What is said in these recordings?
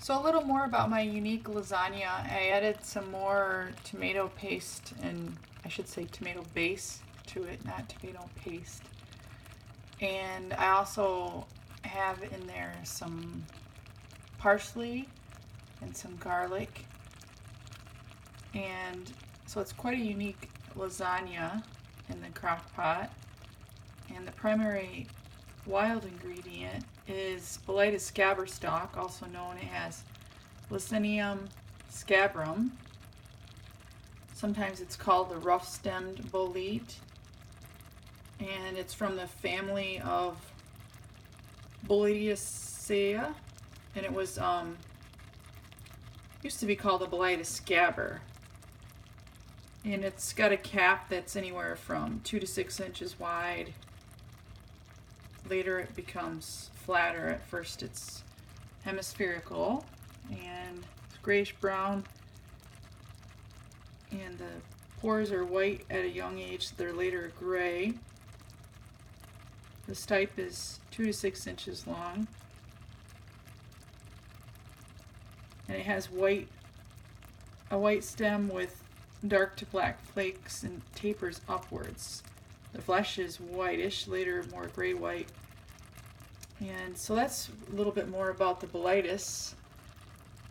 So a little more about my unique lasagna. I added some more tomato paste, and I should say tomato base to it, not tomato paste. And I also have in there some parsley and some garlic. And so it's quite a unique lasagna in the crock pot. And the primary wild ingredient is Boletus Scabber Stalk, also known as Lasagna scabrum. Sometimes it's called the rough-stemmed bolete, and it's from the family of Boletus, and it was used to be called the Boletus Scabber. And it's got a cap that's anywhere from 2 to 6 inches wide. Later it becomes flatter. At first it's hemispherical and it's grayish brown, and the pores are white at a young age. They're later gray. The stipe is 2 to 6 inches long, and it has a white stem with dark to black flakes and tapers upwards. The flesh is whitish, later more gray-white. And so that's a little bit more about the Boletus.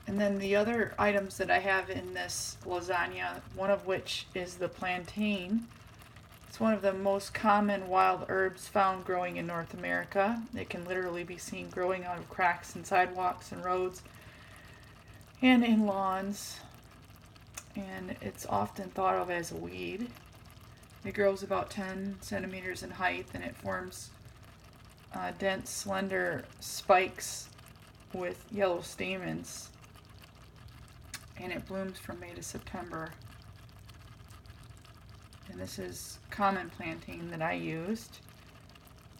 And then the other items that I have in this lasagna, one of which is the plantain. It's one of the most common wild herbs found growing in North America. It can literally be seen growing out of cracks in sidewalks and roads and in lawns. And it's often thought of as a weed. It grows about 10 centimeters in height, and it forms dense, slender spikes with yellow stamens, and it blooms from May to September. And this is common plantain that I used,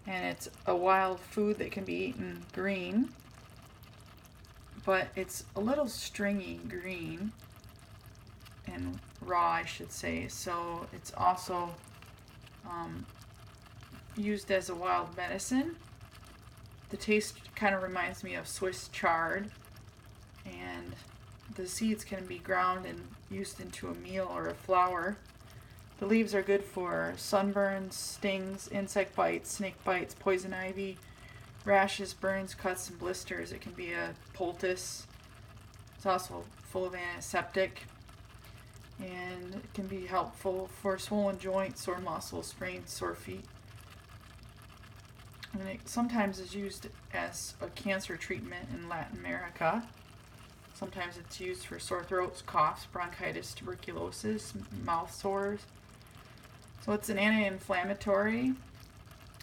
and it's a wild food that can be eaten green, but it's a little stringy green and raw, I should say. So it's also used as a wild medicine. The taste kind of reminds me of Swiss chard, and the seeds can be ground and used into a meal or a flour. The leaves are good for sunburns, stings, insect bites, snake bites, poison ivy, rashes, burns, cuts, and blisters. It can be a poultice. It's also full of antiseptic, and it can be helpful for swollen joints, sore muscles, sprained, sore feet. And it sometimes is used as a cancer treatment in Latin America. Sometimes it's used for sore throats, coughs, bronchitis, tuberculosis, mouth sores. So it's an anti-inflammatory.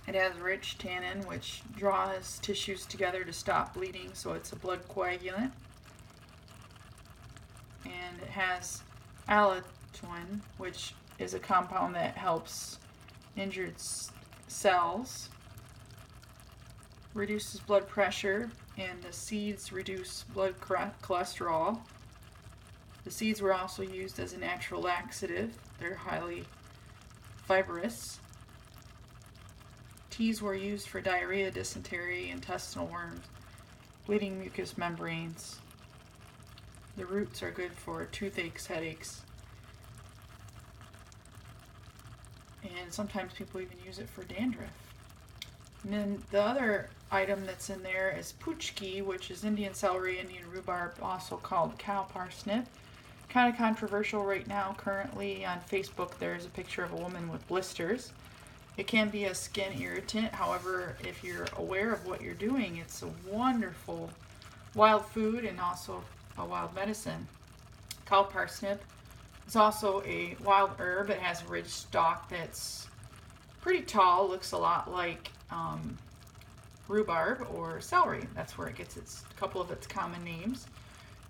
It has rich tannin, which draws tissues together to stop bleeding, so it's a blood coagulant. And it has allantoin, which is a compound that helps injured cells, reduces blood pressure, and the seeds reduce blood cholesterol. The seeds were also used as a natural laxative. They're highly fibrous. Teas were used for diarrhea, dysentery, intestinal worms, bleeding mucous membranes. The roots are good for toothaches, headaches, and sometimes people even use it for dandruff. And then the other item that's in there is puchki, which is Indian celery, Indian rhubarb, also called cow parsnip. Kind of controversial right now. Currently on Facebook there's a picture of a woman with blisters. It can be a skin irritant. However, if you're aware of what you're doing, it's a wonderful wild food and also a wild medicine. Cow parsnip is also a wild herb. It has a ridged stalk that's pretty tall, looks a lot like rhubarb or celery. That's where it gets a couple of its common names.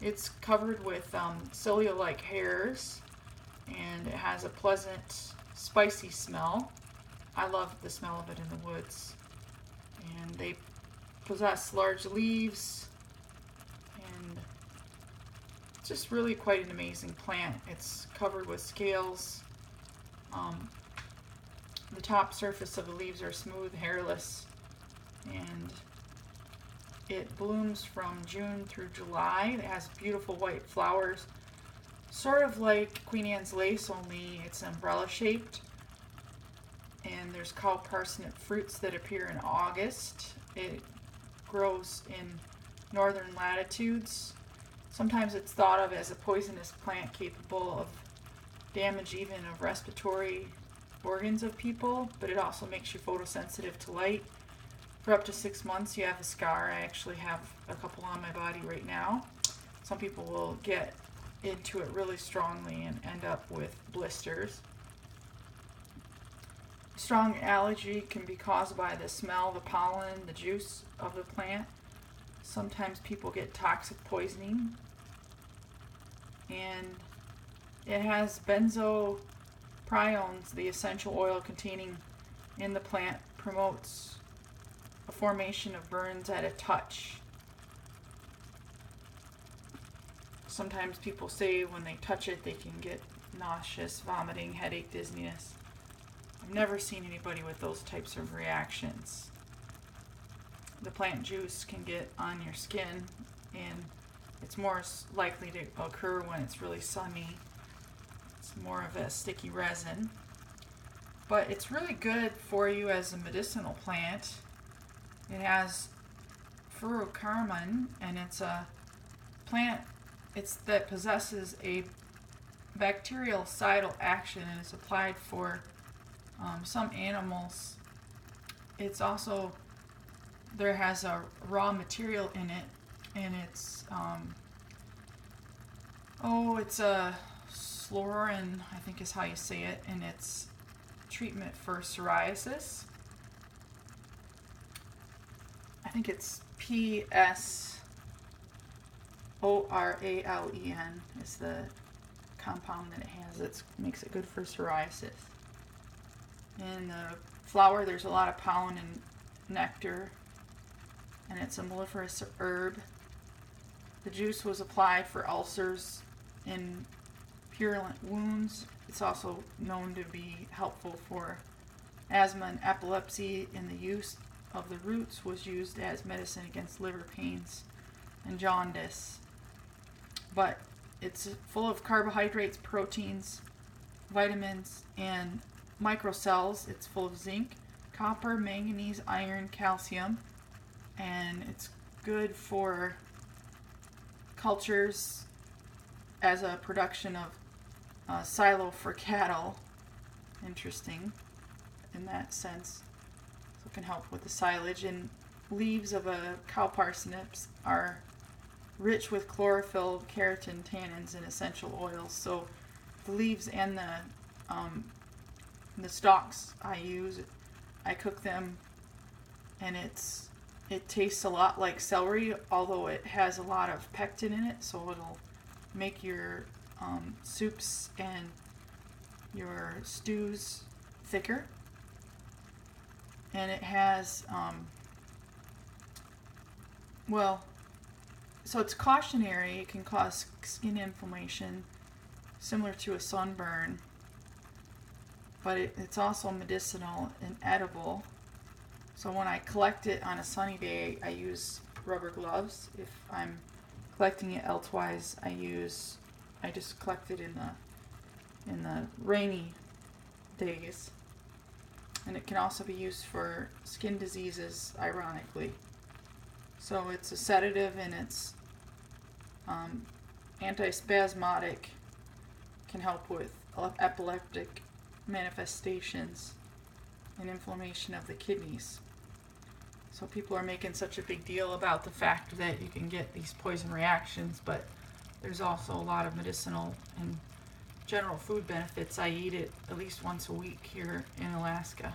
It's covered with cilia-like hairs, and it has a pleasant, spicy smell. I love the smell of it in the woods. And they possess large leaves, and it's just really quite an amazing plant. It's covered with scales. The top surface of the leaves are smooth, hairless, and It blooms from June through July. It has beautiful white flowers, sort of like Queen Anne's lace, only it's umbrella shaped. And there's cow parsnip fruits that appear in August. It grows in northern latitudes. Sometimes it's thought of as a poisonous plant capable of damage even of respiratory organs of people, but it also makes you photosensitive to light. For up to 6 months you have a scar. I actually have a couple on my body right now. Some people will get into it really strongly and end up with blisters. Strong allergy can be caused by the smell, the pollen, the juice of the plant. Sometimes people get toxic poisoning. And it has benzopriones, the essential oil containing in the plant promotes a formation of burns at a touch. Sometimes people say when they touch it they can get nauseous, vomiting, headache, dizziness. I've never seen anybody with those types of reactions. The plant juice can get on your skin, and it's more likely to occur when it's really sunny. It's more of a sticky resin. But it's really good for you as a medicinal plant. It has furocarmine, and it's a plant that possesses a bactericidal action and is applied for some animals. It's also, there has a raw material in it, and it's it's a Slorin, I think is how you say it, and it's treatment for psoriasis. I think it's PSORALEN is the compound that it has that makes it good for psoriasis. In the flower there's a lot of pollen and nectar, and it's a melliferous herb. The juice was applied for ulcers and purulent wounds. It's also known to be helpful for asthma and epilepsy, and the use of the roots was used as medicine against liver pains and jaundice. But it's full of carbohydrates, proteins, vitamins, and microcells. It's full of zinc, copper, manganese, iron, calcium, and it's good for cultures as a production of silo for cattle. Interesting in that sense. So it can help with the silage. And leaves of a cow parsnips are rich with chlorophyll, keratin, tannins, and essential oils. So the leaves and the stalks I use, I cook them, and it tastes a lot like celery, although it has a lot of pectin in it, so it'll make your soups and your stews thicker. And it has so it's cautionary. It can cause skin inflammation similar to a sunburn, but it's also medicinal and edible. So when I collect it on a sunny day, I use rubber gloves. If I'm collecting it elsewise, I just collect it in the rainy days. And it can also be used for skin diseases, ironically. So it's a sedative, and it's antispasmodic, can help with epileptic manifestations and inflammation of the kidneys. So people are making such a big deal about the fact that you can get these poison reactions, but there's also a lot of medicinal and general food benefits. I eat it at least once a week here in Alaska.